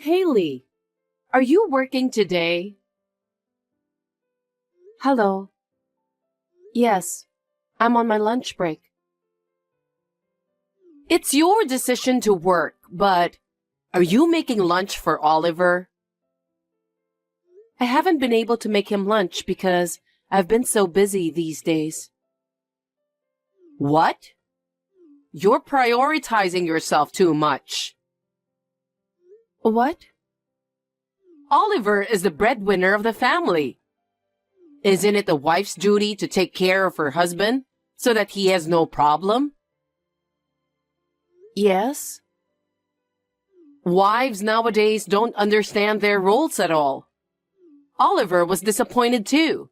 Haley, are you working today? Hello. Yes, I'm on my lunch break. It's your decision to work, but are you making lunch for Oliver? I haven't been able to make him lunch because I've been so busy these days. What? You're prioritizing yourself too much. What? Oliver is the breadwinner of the family. Isn't it the wife's duty to take care of her husband so that he has no problem? Yes. Wives nowadays don't understand their roles at all. Oliver was disappointed too.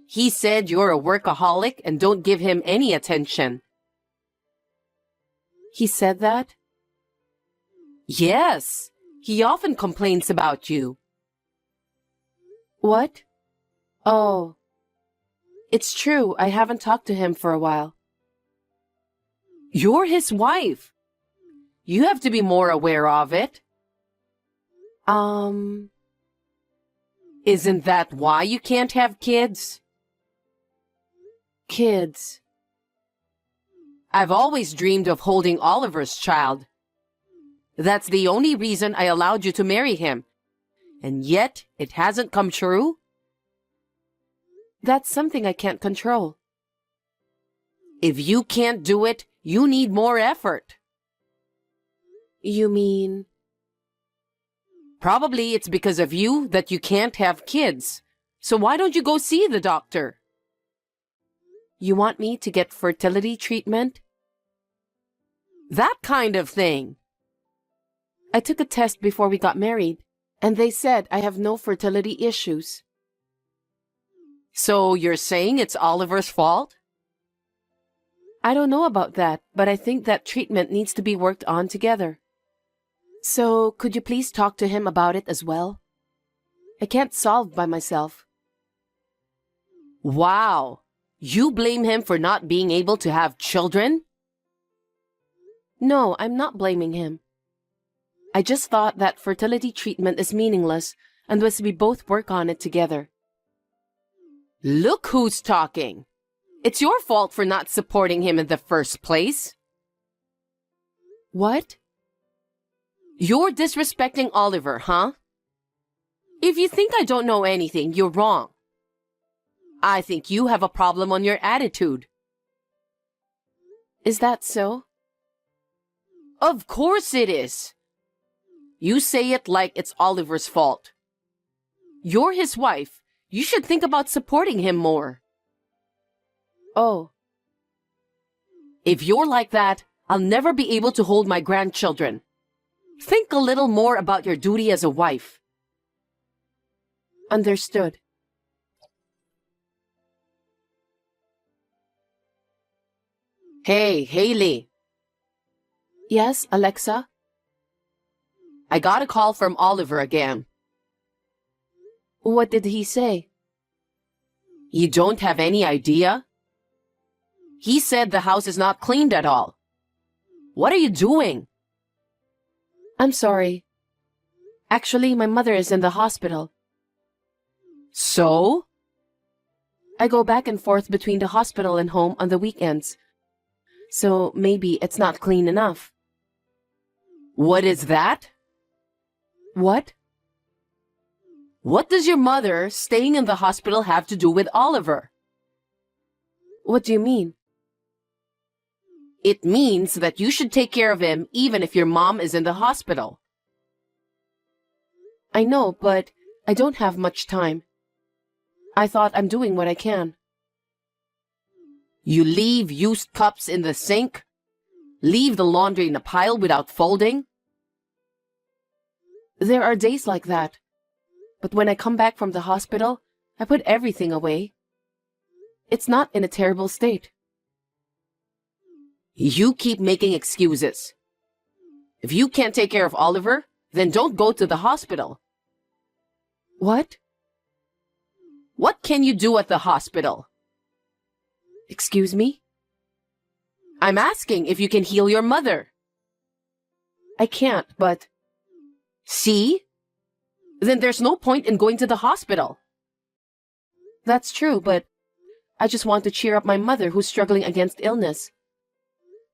He said you're a workaholic and don't give him any attention. He said that? Yes. He often complains about you. What? Oh. It's true, I haven't talked to him for a while. You're his wife. You have to be more aware of it. Isn't that why you can't have kids? Kids. I've always dreamed of holding Oliver's child. That's the only reason I allowed you to marry him. And yet, it hasn't come true? That's something I can't control. If you can't do it, you need more effort. You mean? Probably it's because of you that you can't have kids. So why don't you go see the doctor? You want me to get fertility treatment? That kind of thing. I took a test before we got married, and they said I have no fertility issues. So you're saying it's Oliver's fault? I don't know about that, but I think that treatment needs to be worked on together. So, could you please talk to him about it as well? I can't solve by myself. Wow! You blame him for not being able to have children? No, I'm not blaming him. I just thought that fertility treatment is meaningless unless we both work on it together. Look who's talking! It's your fault for not supporting him in the first place. What? You're disrespecting Oliver, huh? If you think I don't know anything, you're wrong. I think you have a problem on your attitude. Is that so? Of course it is. You say it like it's Oliver's fault. You're his wife. You should think about supporting him more. Oh. If you're like that, I'll never be able to hold my grandchildren. Think a little more about your duty as a wife. Understood. Hey, Haley. Yes, Alexa? I got a call from Oliver again. What did he say? You don't have any idea? He said the house is not cleaned at all. What are you doing? I'm sorry. Actually, my mother is in the hospital. So? I go back and forth between the hospital and home on the weekends. So maybe it's not clean enough. What is that? What? What does your mother staying in the hospital have to do with Oliver? What do you mean? It means that you should take care of him even if your mom is in the hospital. I know, but I don't have much time. I thought I'm doing what I can. You leave used cups in the sink? Leave the laundry in a pile without folding? There are days like that. But when I come back from the hospital, I put everything away. It's not in a terrible state. You keep making excuses. If you can't take care of Oliver, then don't go to the hospital. What? What can you do at the hospital? Excuse me? I'm asking if you can heal your mother. I can't, but... See? Then there's no point in going to the hospital. That's true, but I just want to cheer up my mother who's struggling against illness.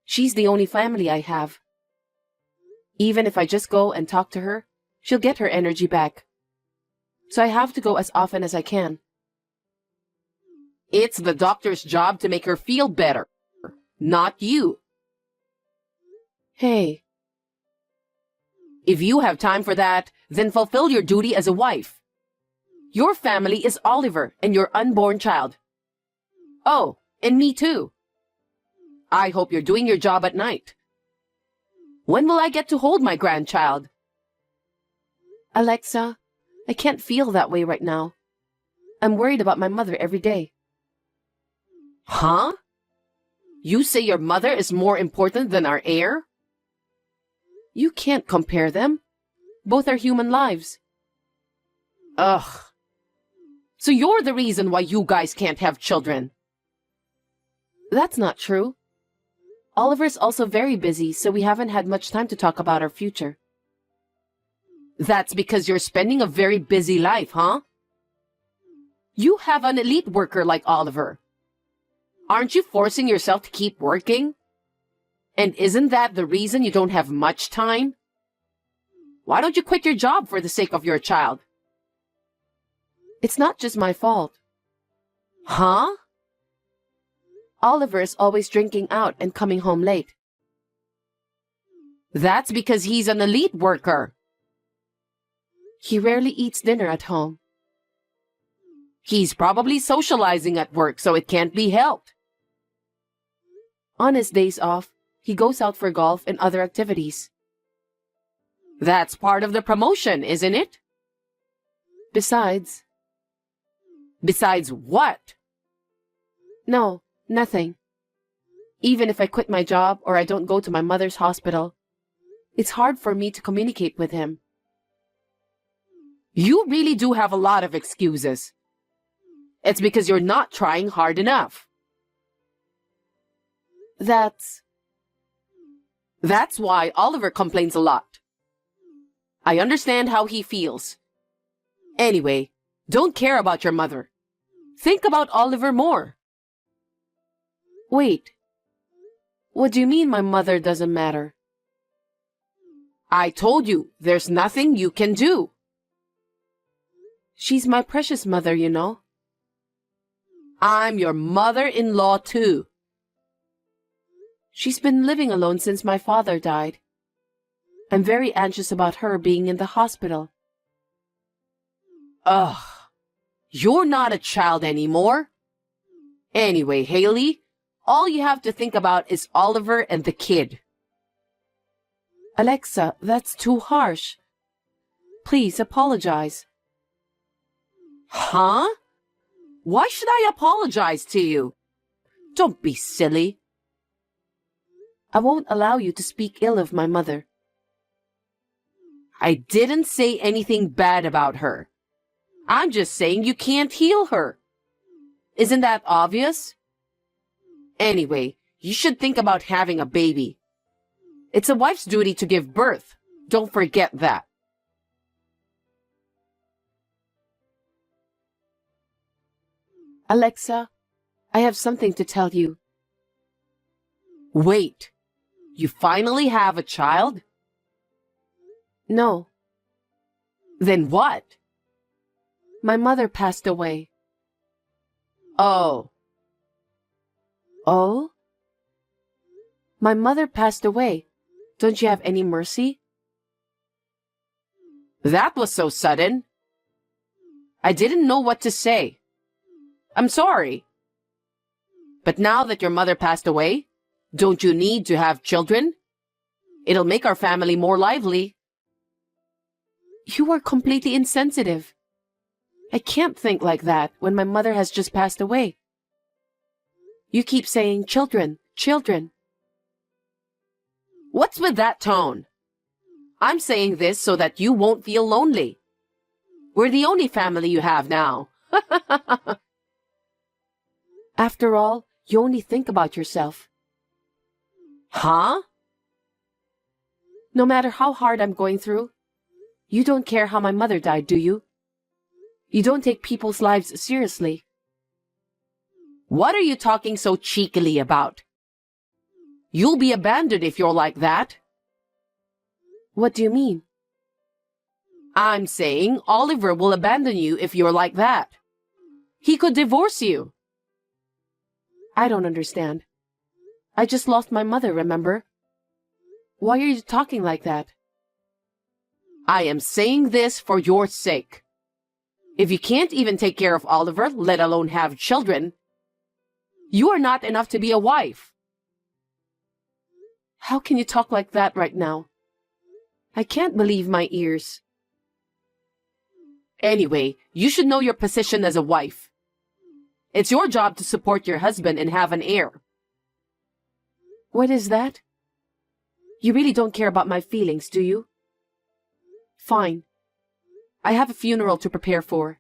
She's the only family I have. Even if I just go and talk to her, she'll get her energy back. So I have to go as often as I can. It's the doctor's job to make her feel better, not you. Hey. If you have time for that, then fulfill your duty as a wife. Your family is Oliver and your unborn child. Oh, and me too. I hope you're doing your job at night. When will I get to hold my grandchild? Alexa, I can't feel that way right now. I'm worried about my mother every day. Huh? You say your mother is more important than our heir? You can't compare them. Both are human lives. Ugh. So you're the reason why you guys can't have children. That's not true. Oliver's also very busy, so we haven't had much time to talk about our future. That's because you're spending a very busy life, huh? You have an elite worker like Oliver. Aren't you forcing yourself to keep working? And isn't that the reason you don't have much time? Why don't you quit your job for the sake of your child? It's not just my fault. Huh? Oliver is always drinking out and coming home late. That's because he's an elite worker. He rarely eats dinner at home. He's probably socializing at work, so it can't be helped. On his days off, he goes out for golf and other activities. That's part of the promotion, isn't it? Besides what? No, nothing. Even if I quit my job or I don't go to my mother's hospital, it's hard for me to communicate with him. You really do have a lot of excuses. It's because you're not trying hard enough. That's why Oliver complains a lot. I understand how he feels. Anyway, don't care about your mother. Think about Oliver more. Wait. What do you mean my mother doesn't matter? I told you, there's nothing you can do. She's my precious mother, you know. I'm your mother-in-law too. She's been living alone since my father died. I'm very anxious about her being in the hospital. Ugh. You're not a child anymore. Anyway, Haley, all you have to think about is Oliver and the kid. Alexa, that's too harsh. Please apologize. Huh? Why should I apologize to you? Don't be silly. I won't allow you to speak ill of my mother. I didn't say anything bad about her. I'm just saying you can't heal her. Isn't that obvious? Anyway, you should think about having a baby. It's a wife's duty to give birth. Don't forget that. Alexa, I have something to tell you. Wait, you finally have a child? No. Then what? My mother passed away. Oh. Oh? My mother passed away. Don't you have any mercy? That was so sudden. I didn't know what to say. I'm sorry. But now that your mother passed away, don't you need to have children? It'll make our family more lively. You are completely insensitive. I can't think like that when my mother has just passed away. You keep saying children, children. What's with that tone? I'm saying this so that you won't feel lonely. We're the only family you have now. After all, you only think about yourself. Huh? No matter how hard I'm going through, You don't care how my mother died, do you? You don't take people's lives seriously. What are you talking so cheekily about? You'll be abandoned if you're like that. What do you mean? I'm saying Oliver will abandon you if you're like that. He could divorce you. I don't understand. I just lost my mother, remember? Why are you talking like that? I am saying this for your sake. If you can't even take care of Oliver, let alone have children, you are not enough to be a wife. How can you talk like that right now? I can't believe my ears. Anyway, you should know your position as a wife. It's your job to support your husband and have an heir. What is that? You really don't care about my feelings, do you? Fine. I have a funeral to prepare for.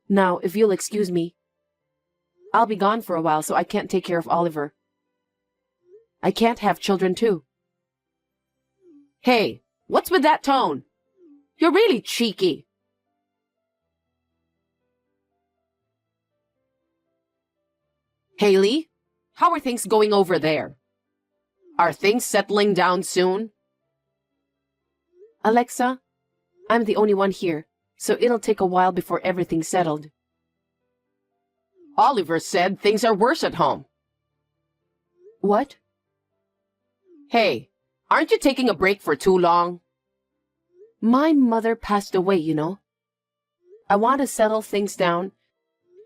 Now, if you'll excuse me, I'll be gone for a while, so I can't take care of Oliver. I can't have children too. Hey, what's with that tone? You're really cheeky. Haley, how are things going over there? Are things settling down soon? Alexa, I'm the only one here, so it'll take a while before everything's settled. Oliver said things are worse at home. What? Hey, aren't you taking a break for too long? My mother passed away, you know. I want to settle things down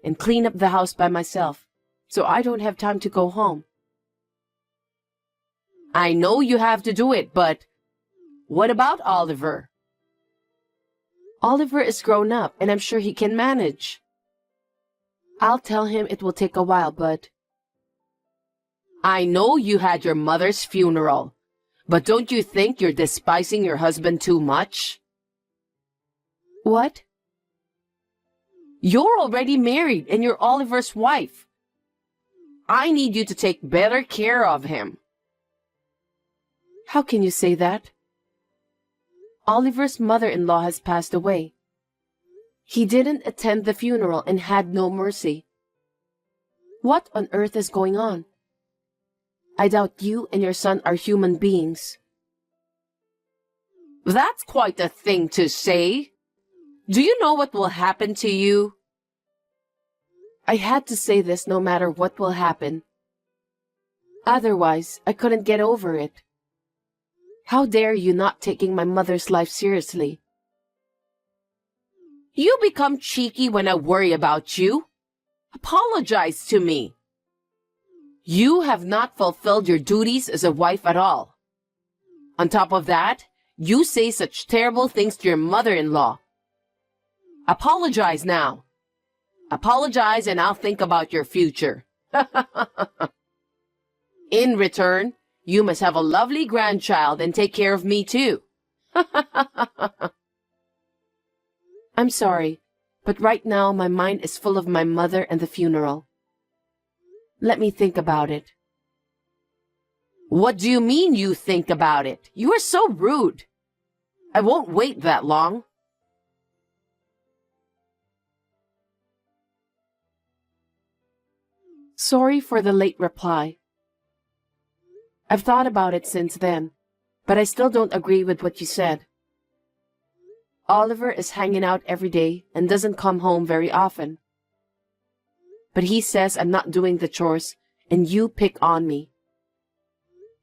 and clean up the house by myself, so I don't have time to go home. I know you have to do it, but what about Oliver? Oliver is grown up, and I'm sure he can manage. I'll tell him it will take a while, but... I know you had your mother's funeral, but don't you think you're despising your husband too much? What? You're already married, and you're Oliver's wife. I need you to take better care of him. How can you say that? Oliver's mother-in-law has passed away. He didn't attend the funeral and had no mercy. What on earth is going on? I doubt you and your son are human beings. That's quite a thing to say. Do you know what will happen to you? I had to say this no matter what will happen. Otherwise, I couldn't get over it. How dare you not taking my mother's life seriously? You become cheeky when I worry about you. Apologize to me. You have not fulfilled your duties as a wife at all. On top of that, you say such terrible things to your mother-in-law. Apologize now. Apologize and I'll think about your future. In return, you must have a lovely grandchild and take care of me too. I'm sorry, but right now my mind is full of my mother and the funeral. Let me think about it. What do you mean you think about it? You are so rude. I won't wait that long. Sorry for the late reply. I've thought about it since then, but I still don't agree with what you said. Oliver is hanging out every day and doesn't come home very often. But he says I'm not doing the chores and you pick on me.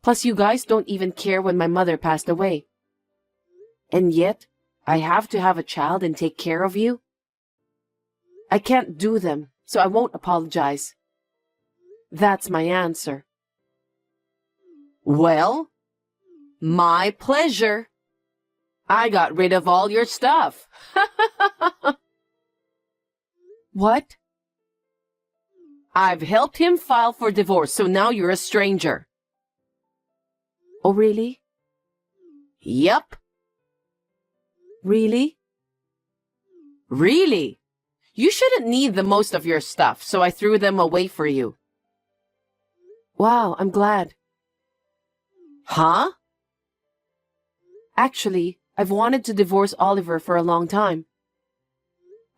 Plus you guys don't even care when my mother passed away. And yet, I have to have a child and take care of you? I can't do them, so I won't apologize. That's my answer. Well, my pleasure. I got rid of all your stuff. What? I've helped him file for divorce, so now you're a stranger. Oh, really? Yep. Really? Really? You shouldn't need the most of your stuff, so I threw them away for you. Wow, I'm glad. Huh? Actually, I've wanted to divorce Oliver for a long time.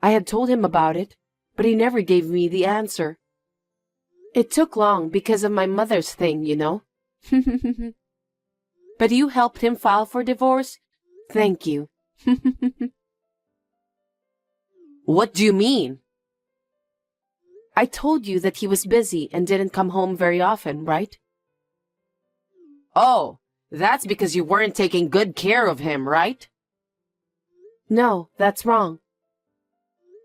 I had told him about it, but he never gave me the answer. It took long because of my mother's thing, you know. But you helped him file for divorce? Thank you. What do you mean? I told you that he was busy and didn't come home very often, right? Oh, that's because you weren't taking good care of him, right? No, that's wrong.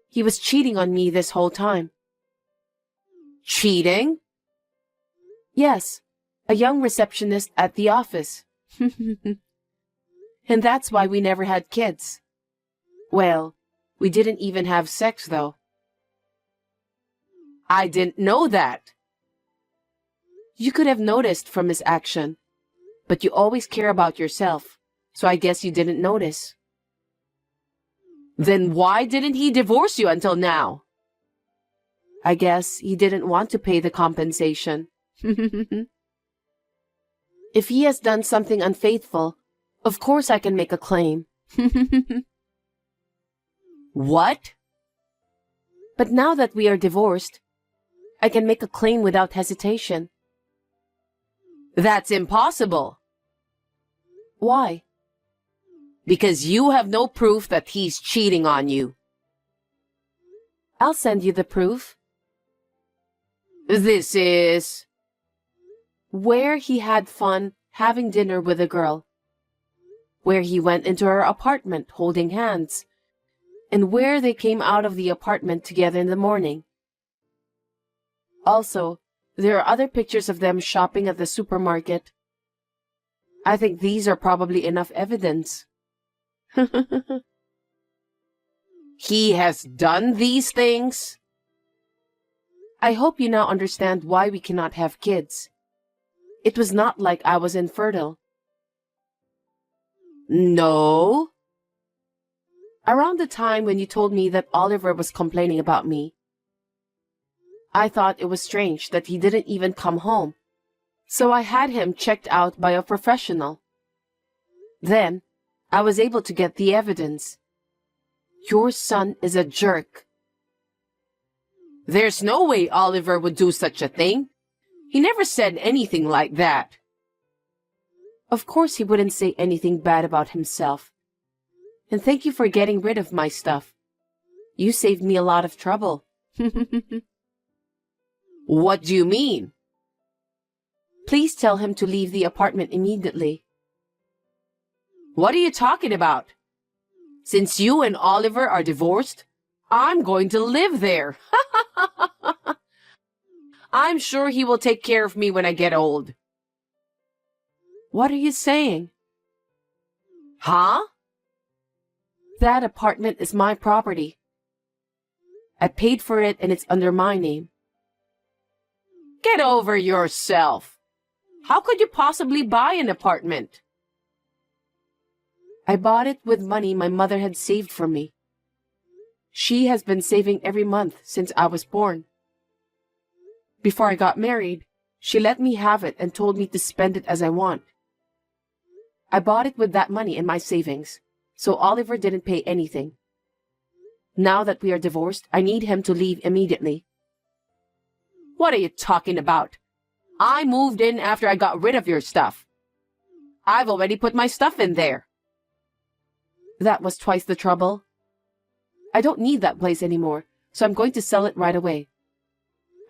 He was cheating on me this whole time. Cheating? Yes, a young receptionist at the office. And that's why we never had kids. Well, we didn't even have sex, though. I didn't know that. You could have noticed from his action, but you always care about yourself, so I guess you didn't notice. Then why didn't he divorce you until now? I guess he didn't want to pay the compensation. If he has done something unfaithful, of course I can make a claim. What? But now that we are divorced, I can make a claim without hesitation. That's impossible. Why? Because you have no proof that he's cheating on you. I'll send you the proof. This is... where he had fun having dinner with a girl, where he went into her apartment holding hands, and where they came out of the apartment together in the morning. Also, there are other pictures of them shopping at the supermarket. I think these are probably enough evidence. He has done these things? I hope you now understand why we cannot have kids. It was not like I was infertile. No? Around the time when you told me that Oliver was complaining about me, I thought it was strange that he didn't even come home, so I had him checked out by a professional. Then, I was able to get the evidence. Your son is a jerk. There's no way Oliver would do such a thing. He never said anything like that. Of course he wouldn't say anything bad about himself. And thank you for getting rid of my stuff. You saved me a lot of trouble. What do you mean? Please tell him to leave the apartment immediately. What are you talking about? Since you and Oliver are divorced, I'm going to live there. I'm sure he will take care of me when I get old. What are you saying? Huh? That apartment is my property. I paid for it and it's under my name. Get over yourself. How could you possibly buy an apartment? I bought it with money my mother had saved for me. She has been saving every month since I was born. Before I got married, she let me have it and told me to spend it as I want. I bought it with that money and my savings, so Oliver didn't pay anything. Now that we are divorced, I need him to leave immediately. What are you talking about? I moved in after I got rid of your stuff. I've already put my stuff in there. That was twice the trouble. I don't need that place anymore, so I'm going to sell it right away.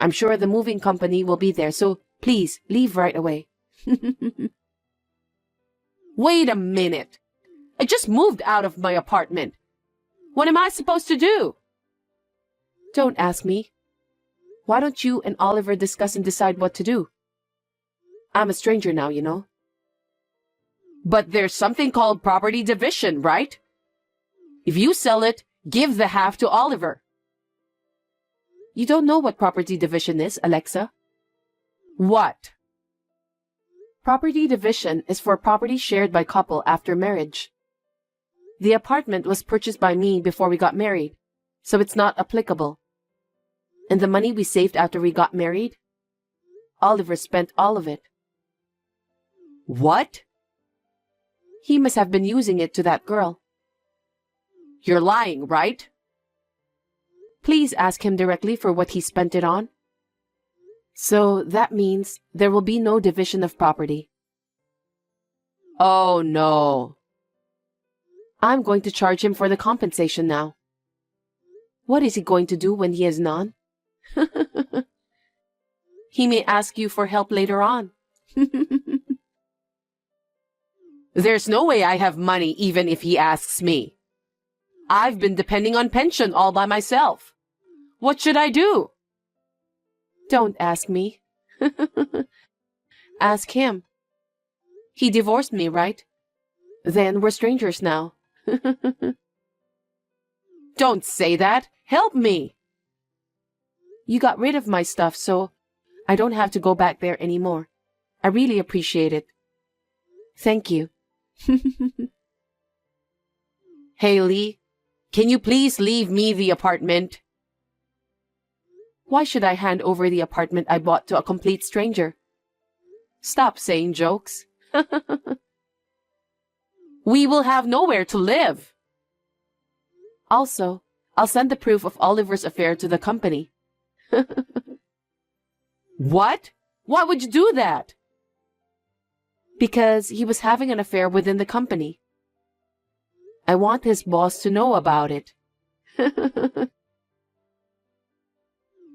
I'm sure the moving company will be there, so please leave right away. Wait a minute. I just moved out of my apartment. What am I supposed to do? Don't ask me. Why don't you and Oliver discuss and decide what to do? I'm a stranger now, you know. But there's something called property division, right? If you sell it, give the half to Oliver. You don't know what property division is, Alexa. What? Property division is for property shared by couple after marriage. The apartment was purchased by me before we got married, so it's not applicable. And the money we saved after we got married? Oliver spent all of it. What? He must have been using it to that girl. You're lying, right? Please ask him directly for what he spent it on. So that means there will be no division of property. Oh no. I'm going to charge him for the compensation now. What is he going to do when he has none? He may ask you for help later on. There's no way I have money even if he asks me. I've been depending on pension all by myself. What should I do? Don't ask me. Ask him. He divorced me, right? Then we're strangers now. Don't say that. Help me. You got rid of my stuff, so I don't have to go back there anymore. I really appreciate it. Thank you. Haley, can you please leave me the apartment? Why should I hand over the apartment I bought to a complete stranger? Stop saying jokes. We will have nowhere to live. Also, I'll send the proof of Oliver's affair to the company. What? Why would you do that? Because he was having an affair within the company. I want his boss to know about it.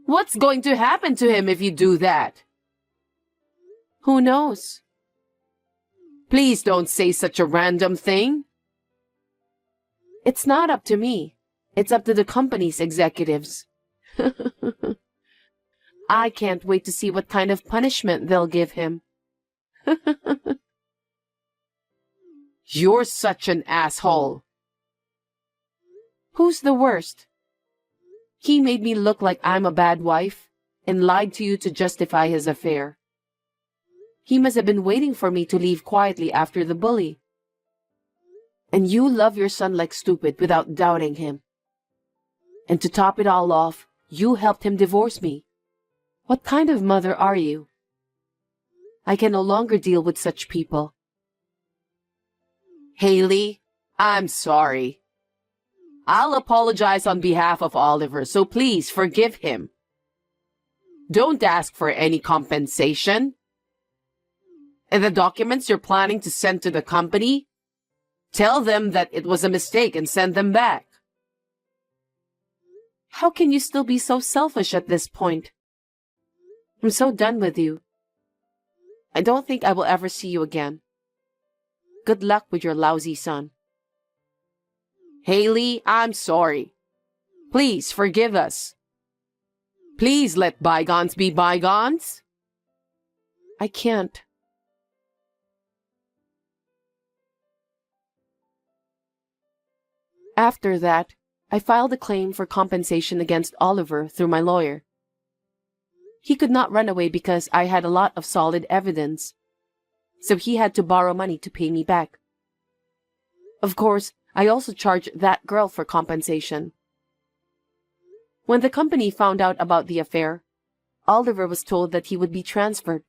What's going to happen to him if you do that? Who knows? Please don't say such a random thing. It's not up to me. It's up to the company's executives. I can't wait to see what kind of punishment they'll give him. You're such an asshole. Who's the worst? He made me look like I'm a bad wife and lied to you to justify his affair. He must have been waiting for me to leave quietly after the bully. And you love your son like stupid without doubting him. And to top it all off, you helped him divorce me. What kind of mother are you? I can no longer deal with such people. Haley, I'm sorry. I'll apologize on behalf of Oliver, so please forgive him. Don't ask for any compensation. And the documents you're planning to send to the company, tell them that it was a mistake and send them back. How can you still be so selfish at this point? I'm so done with you. I don't think I will ever see you again. Good luck with your lousy son. Haley, I'm sorry. Please forgive us. Please let bygones be bygones. I can't. After that, I filed a claim for compensation against Oliver through my lawyer. He could not run away because I had a lot of solid evidence, so he had to borrow money to pay me back. Of course, I also charged that girl for compensation. When the company found out about the affair, Oliver was told that he would be transferred.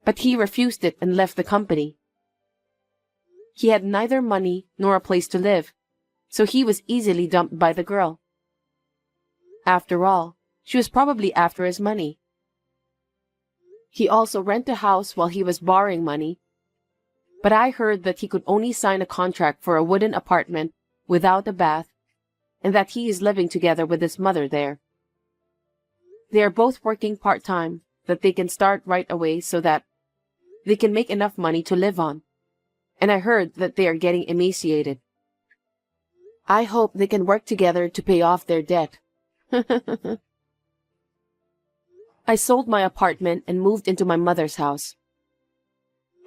But he refused it and left the company. He had neither money nor a place to live, so he was easily dumped by the girl. After all, she was probably after his money. He also rented a house while he was borrowing money, but I heard that he could only sign a contract for a wooden apartment without a bath, and that he is living together with his mother there. They are both working part-time, that they can start right away so that they can make enough money to live on. And I heard that they are getting emaciated. I hope they can work together to pay off their debt. I sold my apartment and moved into my mother's house.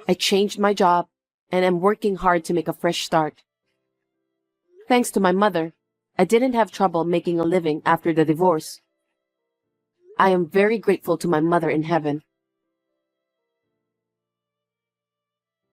I changed my job and am working hard to make a fresh start. Thanks to my mother, I didn't have trouble making a living after the divorce. I am very grateful to my mother in heaven.